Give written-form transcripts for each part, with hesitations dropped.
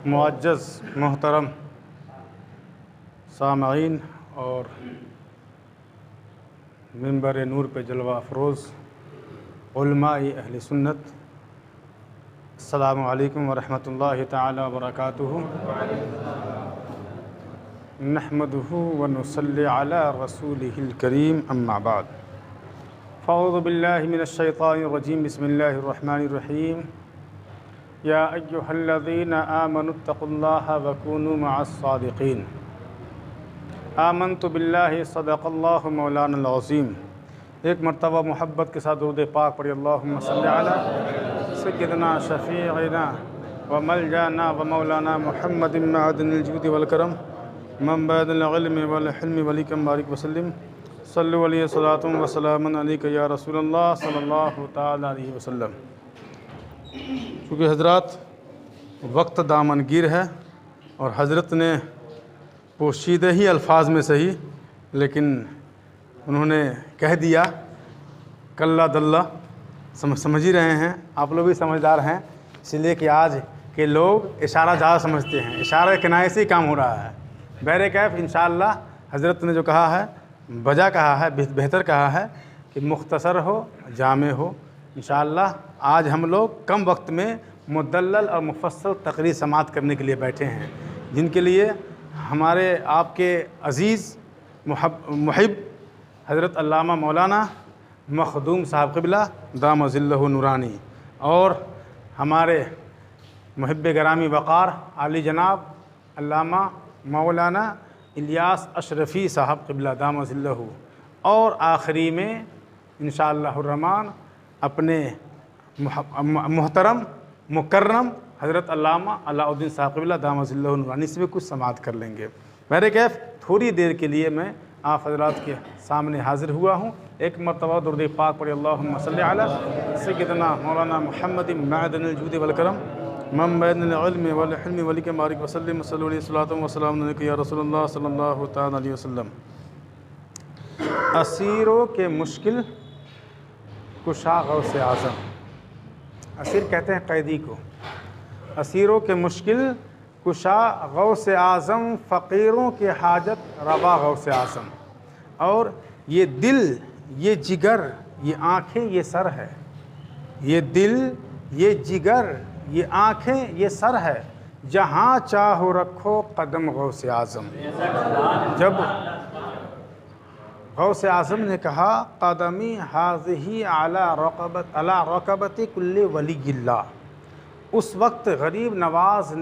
मुअज़्ज़ज़ मोहतरम सामईन और मिंबर नूर पे जलवा अफरोज़ उलमाए अहले सुन्नत, अस्सलामु अलैकुम व रहमतुल्लाहि तआला व बरकातुहू। नहमदुहू व नुसल्ली अला रसूलिहिल करीम, अम्मा बाद। फ़अऊज़ु बिल्लाहि मिनश शैतानिर रजीम, बिस्मिल्लाहिर रहमानिर रहीम। या अय्युहल्लज़ीना आमनुत्तक़ुल्लाहा व कूनू मअस सादिक़ीन। आमनतु बिल्लाहि सदक़ल्लाहु मौलानल अज़ीम। एक मरतबा मोहब्बत के साथ दुरूद पाक पढ़िए, अल्लाहुम्मा सल्लि अला सय्यिदना शफ़ीइना व मलजाना व मौलाना मुहम्मदिन मअदनिल जूदि वल करम मंबअदिल इल्मि वल हिल्मि वलिकम बारिक वसल्लम सल्लु अलैहि सलातुम व सलामुन अलैका या रसूलल्लाह सल्लल्लाहु तआला अलैहि वसल्लम। चूँकि हज़रात वक्त दामनगीर है और हज़रत ने पोशीदे ही अल्फाज में सही लेकिन उन्होंने कह दिया कल्ला दल्ला, समझ ही रहे हैं, आप लोग भी समझदार हैं, इसलिए कि आज के लोग इशारा ज़्यादा समझते हैं, इशारा किनारे से ही काम हो रहा है। बहरे कैफ इंशाअल्लाह हज़रत ने जो कहा है वजह कहा है, बेहतर कहा है कि मुख्तसर हो जामे हो। इंशाअल्लाह आज हम लोग कम वक्त में मुदल्लल और मुफस्सल तकरीर समाअत करने के लिए बैठे हैं, जिनके लिए हमारे आपके अज़ीज़ मुहिब हज़रत अल्लामा मौलाना मखदूम साहब क़िबला दाम ज़िल्लहु नूरानी और हमारे मुहिब गरामी वक़ार आली जनाब अल्लामा मौलाना इलियास अशरफ़ी साहब क़िबला दाम ज़िल्लहु, और आखिरी में इंशाअल्लाहुर रहमान अपने मोहतरम मुकर्रम हज़रत अल्लामा अलाउद्दीन साहब क़िबला दाम ज़िल्लहु नूरानी से भी कुछ समाअत कर लेंगे। मेरे कैफ थोड़ी देर के लिए मैं आप हज़रात के सामने हाज़िर हुआ हूँ। एक मरतबा दुरूद पाक पढ़िए, अल्लाहुम्मा सल्लि अला सय्यिदना मौलाना मुहम्मदिन मअदनिल जूदि वल करम मंबअदिल इल्मि वल हिल्मि वलिकम बारिक वसल्लम सल्लल्लाहु अलैहि व सल्लम या रसूलल्लाह सल्लल्लाहु तआला अलैहि वसल्लम। असीरों के मुश्किल कुशा गौसे आज़म। असीर कहते हैं कैदी को। असीरों के मुश्किल कुशा गौसे आज़म, फ़कीरों के हाजत रवा गौसे आज़म। और ये दिल, ये जिगर, ये आँखें, ये सर है। ये दिल, ये जिगर, ये आँखें, ये सर है, जहाँ चाहो रखो कदम गौसे आज़म। जब गौसे आज़म ने कहा कदमी हाज़िही अला रक़बति कुल्ली वलिय्यिल्लाह, उस वक्त गरीब नवाज़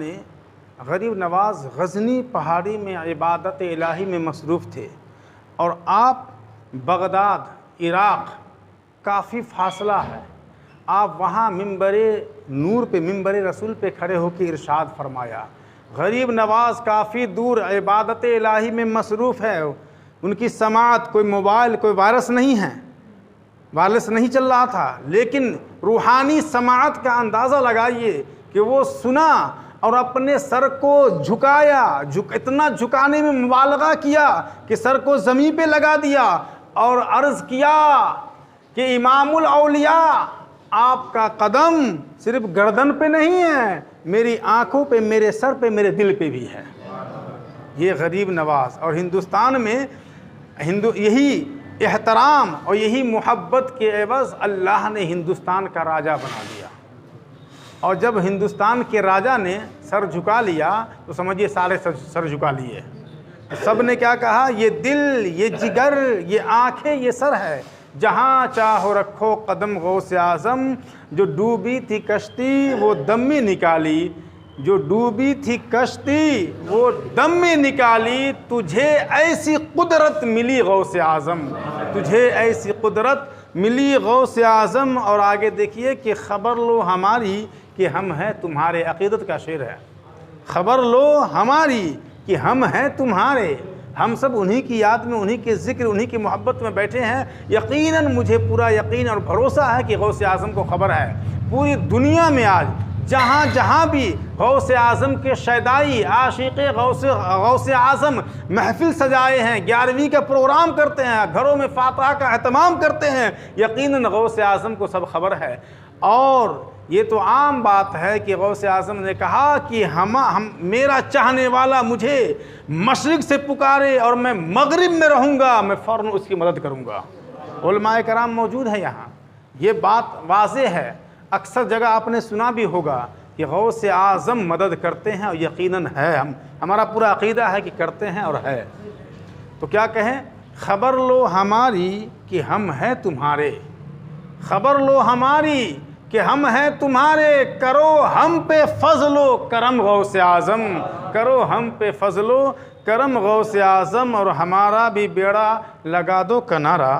गज़नी पहाड़ी में इबादत इलाही में मसरूफ़ थे और आप बगदाद इराक़ काफ़ी फ़ासला है, आप वहाँ मिंबरे नूर पे, मिंबरे रसूल पे खड़े होकर इरशाद फरमाया। गरीब नवाज़ काफ़ी दूर इबादत इलाही में मसरूफ़ है, उनकी समाअत कोई मोबाइल, कोई वायरस नहीं है, वायरस नहीं चल रहा था, लेकिन रूहानी समाअत का अंदाज़ा लगाइए कि वो सुना और अपने सर को झुकाया, इतना झुकाने में मुबालगा किया कि सर को ज़मीन पे लगा दिया और अर्ज़ किया कि इमामुल औलिया, आपका कदम सिर्फ गर्दन पे नहीं है, मेरी आँखों पे, मेरे सर पे, मेरे दिल पे भी है। ये गरीब नवाज़। और हिंदुस्तान में यही एहतराम और यही मोहब्बत के एवज़ अल्लाह ने हिंदुस्तान का राजा बना दिया। और जब हिंदुस्तान के राजा ने सर झुका लिया तो समझिए सारे सर झुका लिए। तो सब ने क्या कहा, ये दिल, ये जिगर, ये आँखें, ये सर है, जहाँ चाहो रखो कदम गौसे आज़म। जो डूबी थी कश्ती वो दम में निकाली, जो डूबी थी कश्ती वो दम में निकाली, तुझे ऐसी कुदरत मिली गौसे आज़म, तुझे ऐसी कुदरत मिली गौसे आज़म। और आगे देखिए कि ख़बर लो हमारी कि हम हैं तुम्हारे, अक़ीदत का शेर है। ख़बर लो हमारी कि हम हैं तुम्हारे, हम सब उन्हीं की याद में, उन्हीं के ज़िक्र, उन्हीं की मोहब्बत में बैठे हैं। यकीनन मुझे पूरा यकीन और भरोसा है कि गौसे आज़म को ख़बर है। पूरी दुनिया में आज जहाँ जहाँ भी गौसे आज़म के शैदाई आशिक़े गौसे आज़म महफ़िल सजाए हैं, 11वीं का प्रोग्राम करते हैं, घरों में फ़ातिहा का एहतमाम करते हैं, यकीनन गौसे आज़म को सब खबर है। और ये तो आम बात है कि गौसे आज़म ने कहा कि हम मेरा चाहने वाला मुझे मशरिक़ से पुकारे और मैं मगरिब में रहूँगा, मैं फ़ौरन उसकी मदद करूँगा। उलमाए कराम मौजूद है यहाँ, ये बात वाज़ेह है। अक्सर जगह आपने सुना भी होगा कि गौसे आज़म मदद करते हैं, और यकीनन है, हमारा पूरा अक़ीदा है कि करते हैं और है। तो क्या कहें, ख़बर लो हमारी कि हम हैं तुम्हारे, ख़बर लो हमारी कि हम हैं तुम्हारे, करो हम पे फ़ज़लो करम गौसे आज़म, करो हम पे फ़ज़लो करम गौसे आज़म, और हमारा भी बेड़ा लगा दो किनारा,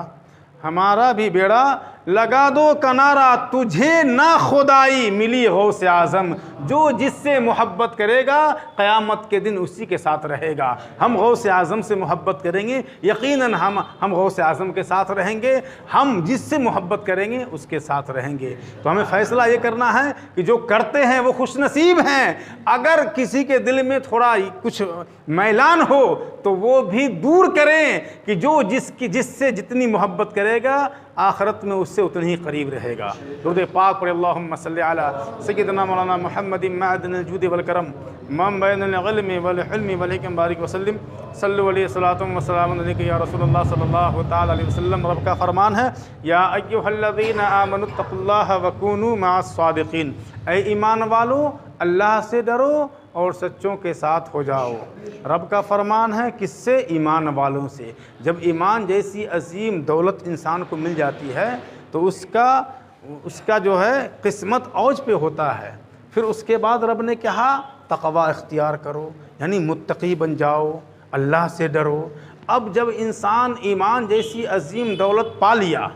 हमारा भी बेड़ा लगा दो किनारा, तुझे ना खुदाई मिली गौसे आज़म, जो जिससे मोहब्बत करेगा क़यामत के दिन उसी के साथ रहेगा। हम गौसे आज़म से मोहब्बत करेंगे, यकीनन हम गौसे आज़म के साथ रहेंगे, हम जिससे मोहब्बत करेंगे उसके साथ रहेंगे। तो हमें फ़ैसला ये करना है कि जो करते हैं वो खुशनसीब हैं। अगर किसी के दिल में थोड़ा कुछ मैलान हो तो वो भी दूर करें कि जो जिससे जितनी मोहब्बत करेगा आखिरत में उससे उतनी ही करीब रहेगा। दुरूद पाक पढ़े, अल्लाहुम्मा सल्ली अला सय्यिदिना मौलाना मुहम्मदिन मअदनिल जुद वल करम मम बैनल इल्मी वल हिल्मी वल हिकम बारिक वसल्लम सल्लु अलैहि सलातु व सलाम अलैका या रसूलुल्लाह सल्लल्लाहु तआला अलैहि वसल्लम। रब का फरमान है, या अय्युहल्लज़ीना आमनुत्तक़ुल्लाह व कूनू मअस सादिक़ीन, ऐ ईमान वालो अल्लाह से डरो और सच्चों के साथ हो जाओ। रब का फरमान है, किससे? ईमान वालों से। जब ईमान जैसी अजीम दौलत इंसान को मिल जाती है तो उसका जो है किस्मत औज पे होता है। फिर उसके बाद रब ने कहा तक़वा इख्तियार करो, यानी मुत्तकी बन जाओ, अल्लाह से डरो। अब जब इंसान ईमान जैसी अजीम दौलत पा लिया,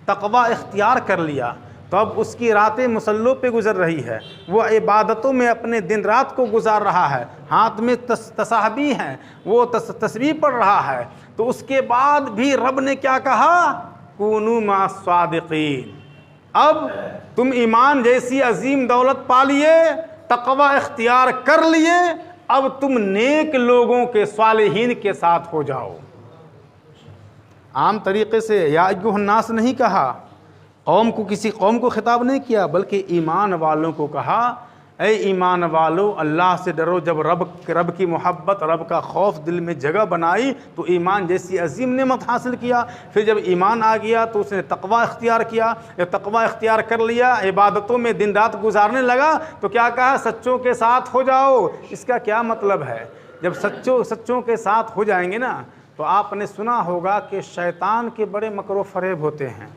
तक़वा इख्तियार कर लिया, तो अब उसकी रातें मुसल्लों पे गुज़र रही है, वो इबादतों में अपने दिन रात को गुजार रहा है, हाथ में तस्बीह हैं, वो तस्बीह पढ़ रहा है। तो उसके बाद भी रब ने क्या कहा? कूनू मअस सादिक़ीन। अब तुम ईमान जैसी अजीम दौलत पा लिए, तक़वा इख्तियार कर लिए, अब तुम नेक लोगों के सालिहीन के साथ हो जाओ। आम तरीक़े से या अय्युहन्नास नहीं कहा, कौम को, किसी कौम को खिताब नहीं किया, बल्कि ईमान वालों को कहा, ऐ ईमान वालों अल्लाह से डरो। जब रब की मोहब्बत, रब का खौफ दिल में जगह बनाई तो ईमान जैसी अजीम नेमत हासिल किया। फिर जब ईमान आ गया तो उसने तक़वा इख्तियार किया, जब तक़वा इख्तियार कर लिया, इबादतों में दिन रात गुजारने लगा, तो क्या कहा? सच्चों के साथ हो जाओ। इसका क्या मतलब है? जब सच्चों के साथ हो जाएंगे ना, तो आपने सुना होगा कि शैतान के बड़े मकरो फ़रेब होते हैं।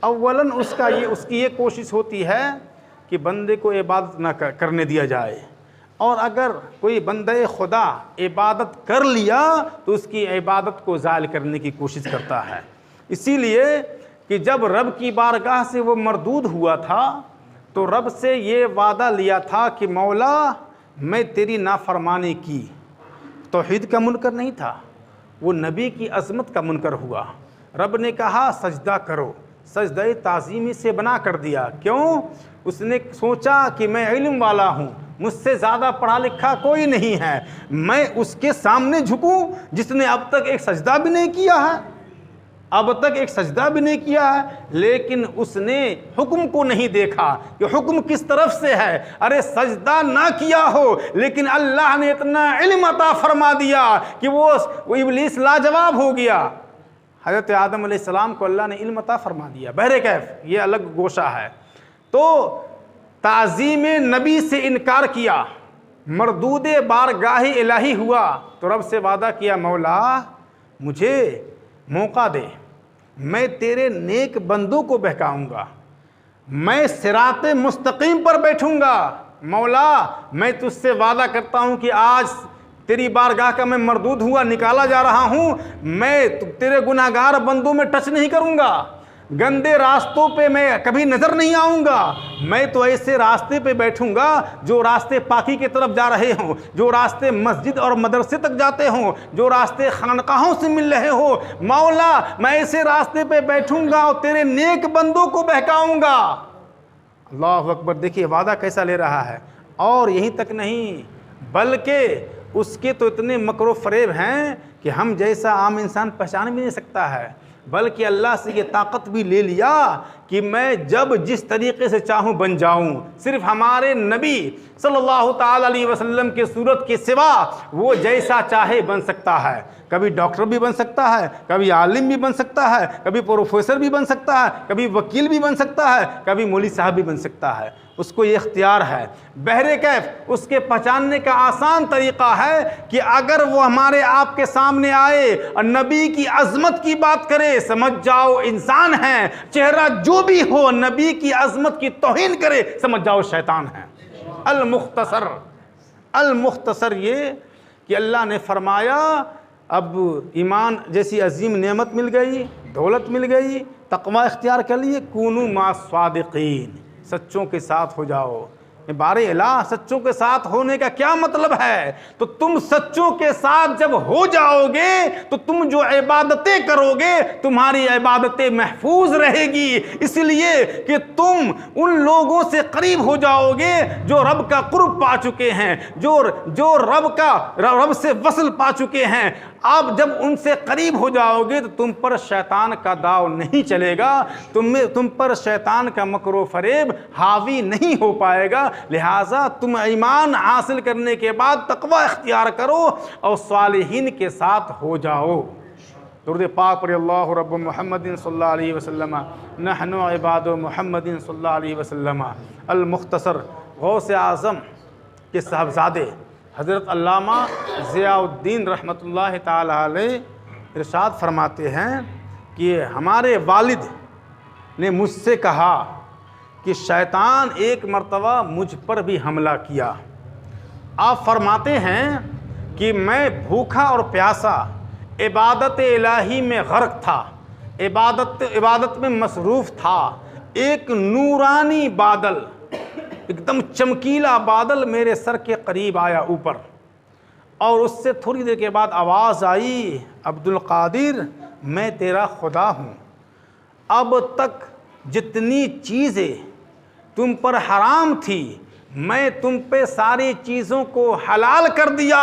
अव्वलन उसकी ये कोशिश होती है कि बंदे को इबादत ना करने दिया जाए, और अगर कोई बंदे खुदा इबादत कर लिया तो उसकी इबादत को ज़ायल करने की कोशिश करता है। इसीलिए कि जब रब की बारगाह से वो मरदूद हुआ था तो रब से ये वादा लिया था कि मौला मैं तेरी नाफरमानी की। तौहीद का मुनकर नहीं था, वो नबी की अज़मत का मुनकर हुआ। रब ने कहा सजदा करो, सजदा ताज़ीमी से बना कर दिया। क्यों? उसने सोचा कि मैं इल्म वाला हूँ, मुझसे ज़्यादा पढ़ा लिखा कोई नहीं है, मैं उसके सामने झुकूँ जिसने अब तक एक सजदा भी नहीं किया है, अब तक एक सजदा भी नहीं किया है। लेकिन उसने हुक्म को नहीं देखा कि हुक्म किस तरफ से है। अरे सजदा ना किया हो, लेकिन अल्लाह ने इतना इल्म अता फरमा दिया कि वो इब्लीस लाजवाब हो गया। हज़रत आदम अलैहिस्सलाम को अल्लाह ने इल्म अता फरमा दिया, बहरे कैफ, ये अलग गोशा है। तो ताज़ीम नबी से इनकार किया, मरदूद बारगाह इलाही हुआ, तो रब से वादा किया मौला मुझे मौका दे, मैं तेरे नेक बंदों को बहकाऊंगा, मैं सिराते मुस्तकीम पर बैठूंगा। मौला मैं तुझसे वादा करता हूँ कि आज तेरी बारगाह का मैं मरदूद हुआ, निकाला जा रहा हूँ, मैं तेरे गुनाहगार बंदों में टच नहीं करूँगा, गंदे रास्तों पे मैं कभी नज़र नहीं आऊँगा। मैं तो ऐसे रास्ते पे बैठूँगा जो रास्ते पाकी की तरफ जा रहे हों, जो रास्ते मस्जिद और मदरसे तक जाते हों, जो रास्ते खानकाहों से मिल रहे हो। मौला मैं ऐसे रास्ते पे बैठूँगा और तेरे नेक बंदों को बहकाऊँगा। अल्लाह अकबर, देखिए वादा कैसा ले रहा है। और यहीं तक नहीं, बल्कि उसके तो इतने मकरो फ़रेब हैं कि हम जैसा आम इंसान पहचान भी नहीं सकता है। बल्कि अल्लाह से ये ताकत भी ले लिया कि मैं जब जिस तरीके से चाहूँ बन जाऊँ। सिर्फ हमारे नबी सल्लल्लाहु ताला अलैहि वसल्लम के सूरत के सिवा वो जैसा चाहे बन सकता है। कभी डॉक्टर भी बन सकता है, कभी आलिम भी बन सकता है, कभी प्रोफेसर भी बन सकता है, कभी वकील भी बन सकता है, कभी मौलवी साहब भी बन सकता है। उसको ये इख्तियार है। बहरे कैफ उसके पहचानने का आसान तरीक़ा है कि अगर वो हमारे आपके सामने आए और नबी की अज़मत की बात करे, समझ जाओ इंसान है। चेहरा जो भी हो, नबी की अज़मत की तौहीन करे, समझ जाओ शैतान है। अल-मुख्तसर ये कि अल्लाह ने फरमाया अब ईमान जैसी अजीम नेमत मिल गई, दौलत मिल गई, तक़वा इख्तियार कर लिए, कूनू मा स्वादिकीन, सच्चों के साथ हो जाओ। बारे इलाह, सच्चों के साथ होने का क्या मतलब है? तो तुम सच्चों के साथ जब हो जाओगे तो तुम जो इबादतें करोगे तुम्हारी इबादतें महफूज रहेगी, इसलिए कि तुम उन लोगों से करीब हो जाओगे जो रब का कुर्ब पा चुके हैं, जो रब से वसल पा चुके हैं। आप जब उनसे करीब हो जाओगे तो तुम पर शैतान का दाव नहीं चलेगा, तुम पर शैतान का मकरो फरेब हावी नहीं हो पाएगा। लिहाजा तुम ईमान हासिल करने के बाद तकवा इख्तियार करो और सालिहीन के साथ हो जाओ। दुरूद पाक पर अल्लाहु रब्बु मुहम्मदिन सल्लल्लाहु अलैहि वसल्लम नहनु इबादु मुहम्मदिन सल्लल्लाहु अलैहि वसल्लम। अल-मुख्तसर गौस आज़म के साहबजादे हज़रत अल्लामा ज़ियाउद्दीन रहमतुल्लाह ताला अलैह इरशाद फरमाते हैं कि हमारे वालिद ने मुझसे कहा कि शैतान एक मर्तबा मुझ पर भी हमला किया। आप फरमाते हैं कि मैं भूखा और प्यासा इबादत इलाही में गर्क था, इबादत में मसरूफ़ था। एक नूरानी बादल, एकदम चमकीला बादल मेरे सर के करीब आया ऊपर, और उससे थोड़ी देर के बाद आवाज़ आई, अब्दुल कादिर मैं तेरा खुदा हूँ। अब तक जितनी चीज़ें तुम पर हराम थी मैं तुम पे सारी चीज़ों को हलाल कर दिया।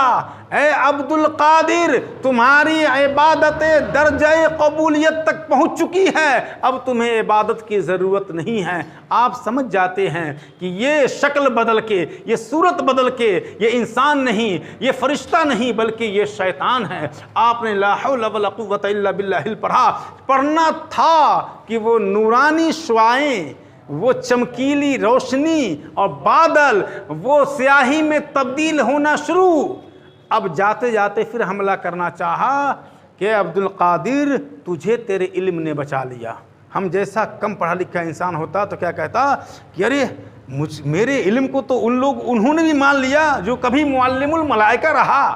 ऐ अब्दुल कादिर तुम्हारी इबादतें दर्जे कबूलियत तक पहुँच चुकी है, अब तुम्हें इबादत की ज़रूरत नहीं है। आप समझ जाते हैं कि ये शक्ल बदल के, ये सूरत बदल के, ये इंसान नहीं, ये फरिश्ता नहीं, बल्कि ये शैतान है। आपने ला हौला वला कुव्वता इल्ला बिल्लाह पढ़ना था कि वो नूरानी शुआएं, वो चमकीली रोशनी और बादल वो स्याही में तब्दील होना शुरू। अब जाते जाते फिर हमला करना चाहा कि अब्दुल कादिर तुझे तेरे इल्म ने बचा लिया। हम जैसा कम पढ़ा लिखा इंसान होता तो क्या कहता कि अरे मेरे इल्म को तो उन्होंने भी मान लिया जो कभी मुअल्लिमुल मलाइका रहा,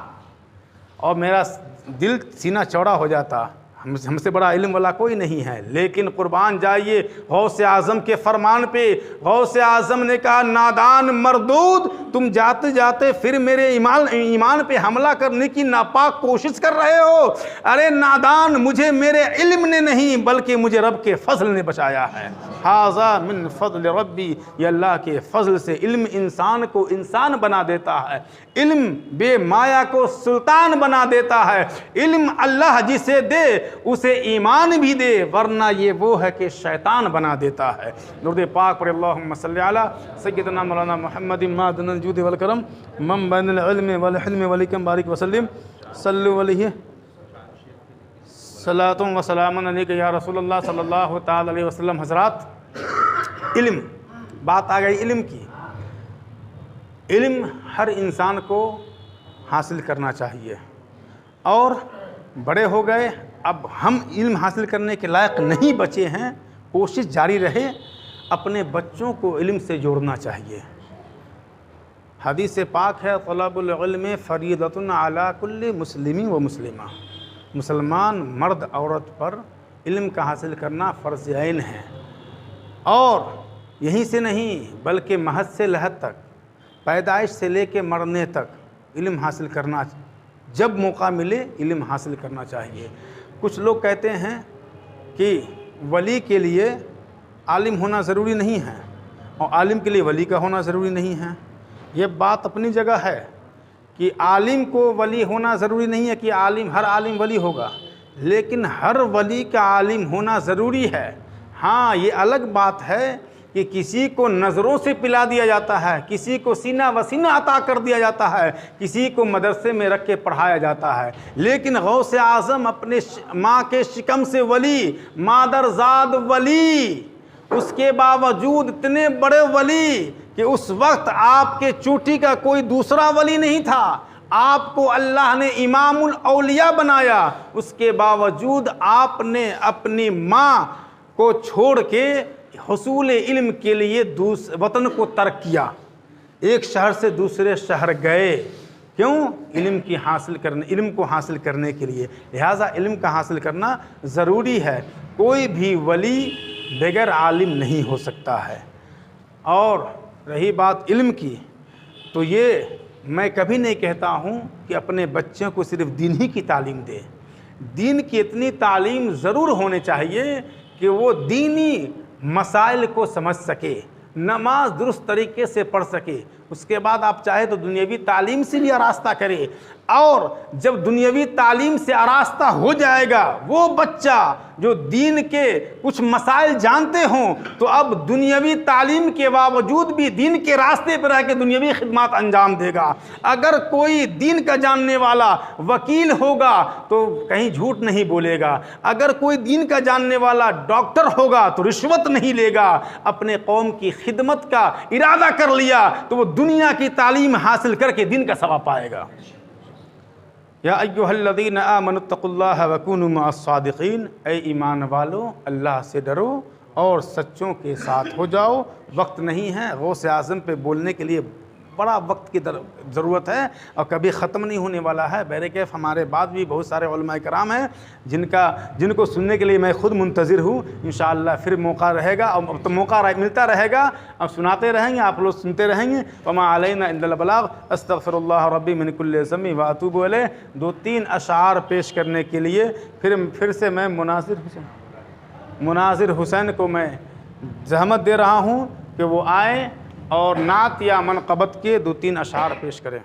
और मेरा दिल सीना चौड़ा हो जाता। हमसे बड़ा इल्म वाला कोई नहीं है। लेकिन कुर्बान जाइए गौस आज़म के फरमान पे। गौस आज़म ने कहा नादान मरदूद, तुम जाते जाते फिर मेरे ईमान पे हमला करने की नापाक कोशिश कर रहे हो। अरे नादान, मुझे मेरे इल्म ने नहीं बल्कि मुझे रब के फजल ने बचाया है। हाज़ा मिन फज़ल रब्बी, ये अल्लाह के फजल से। इल्म इंसान को इंसान बना देता है, इल्म बेमाया को सुल्तान बना देता है। इल्म अल्लाह जिसे दे उसे ईमान भी दे, वरना ये वो है कि शैतान बना देता है। दुरूद पाक पर अल्लाहुम्मा सल्ली अला सय्यदना मौलाना मुहम्मदिन मादन जूद वल करम मम बैनल इल्म वल हिल्म वल हिकम बारिक वसल्लम सल्लु अलैहि सलातुम व सलामुन अलैका या रसूलल्लाह सल्लल्लाहु तआला अलैहि वसल्लम। हज़रात, इल्म, बात आ गई इल्म की। इल्म हर इंसान को हासिल करना चाहिए, और बड़े हो गए अब हम इल्म हासिल करने के लायक नहीं बचे हैं, कोशिश जारी रहे, अपने बच्चों को इल्म से जोड़ना चाहिए। हदीस पाक है तलबुल इल्म फरीदतुन अला कुल्ली मुस्लिमी व मुस्लिमा, मुसलमान मर्द औरत पर इल्म का हासिल करना फ़र्ज़ ऐन है। और यहीं से नहीं बल्कि महद से लहद तक, पैदाइश से लेके मरने तक इल्म हासिल करना, जब मौका मिले इल्म हासिल करना चाहिए। कुछ लोग कहते हैं कि वली के लिए आलिम होना ज़रूरी नहीं है और आलिम के लिए वली का होना ज़रूरी नहीं है। ये बात अपनी जगह है कि आलिम को वली होना ज़रूरी नहीं है कि हर आलिम वली होगा, लेकिन हर वली का आलिम होना ज़रूरी है। हाँ, ये अलग बात है कि किसी को नज़रों से पिला दिया जाता है, किसी को सीना वसीना अता कर दिया जाता है, किसी को मदरसे में रख के पढ़ाया जाता है, लेकिन गौसे आज़म अपने माँ के शिकम से वली, मादरजाद वली, उसके बावजूद इतने बड़े वली कि उस वक्त आपके चोटी का कोई दूसरा वली नहीं था। आपको अल्लाह ने इमामुल औलिया बनाया, उसके बावजूद आपने अपनी माँ को छोड़ के हुसूल इल्म के लिए वतन को तर्क किया, एक शहर से दूसरे शहर गए। क्यों? इल्म को हासिल करने के लिए। लिहाजा इल्म का हासिल करना ज़रूरी है। कोई भी वली बगैर आलिम नहीं हो सकता है। और रही बात इल्म की, तो ये मैं कभी नहीं कहता हूँ कि अपने बच्चों को सिर्फ दीन ही की तालीम दें। दीन की इतनी तालीम ज़रूर होनी चाहिए कि वो दीनी मसाइल को समझ सके, नमाज दुरुस्त तरीके से पढ़ सके। उसके बाद आप चाहे तो दुनियावी तालीम से भी आरास्ता करें, और जब दुनियावी तालीम से आरास्ता हो जाएगा वो बच्चा जो दीन के कुछ मसाइल जानते हों, तो अब दुनियावी तालीम के बावजूद भी दीन के रास्ते पर रह के दुनियावी खिदमत अंजाम देगा। अगर कोई दीन का जानने वाला वकील होगा तो कहीं झूठ नहीं बोलेगा, अगर कोई दीन का जानने वाला डॉक्टर होगा तो रिश्वत नहीं लेगा। अपने कौम की खिदमत का इरादा कर लिया तो वो दुनिया की तालीम हासिल करके दिन का सवाब पाएगा। या अय्युहल्लज़ीना आमनुत्तकुल्लाह वकूनू मअस्सादिक़ीन, ऐ ईमान वालो अल्लाह से डरो और सच्चों के साथ हो जाओ। वक्त नहीं है, गौसे आज़म पे बोलने के लिए बड़ा वक्त की ज़रूरत है और कभी ख़त्म नहीं होने वाला है। बहरकैफ़ हमारे बाद भी बहुत सारे उलमाए कराम हैं जिनको सुनने के लिए मैं ख़ुद मुंतज़िर हूँ। इंशाअल्लाह फिर मौका रहेगा, और तो मौका मिलता रहेगा, अब सुनाते रहेंगे, आप लोग सुनते रहेंगे। वमा अलैना इल्लल बलाग, अस्तग़फिरुल्लाह रब्बी मिन कुल्लि ज़म्बि व अतूबु अलैह। 2-3 अशार पेश करने के लिए फिर से मैं मुनाज़िर हुसैन को मैं ज़हमत दे रहा हूँ कि वो आए और नात या मनक़बत के 2-3 अशार पेश करें।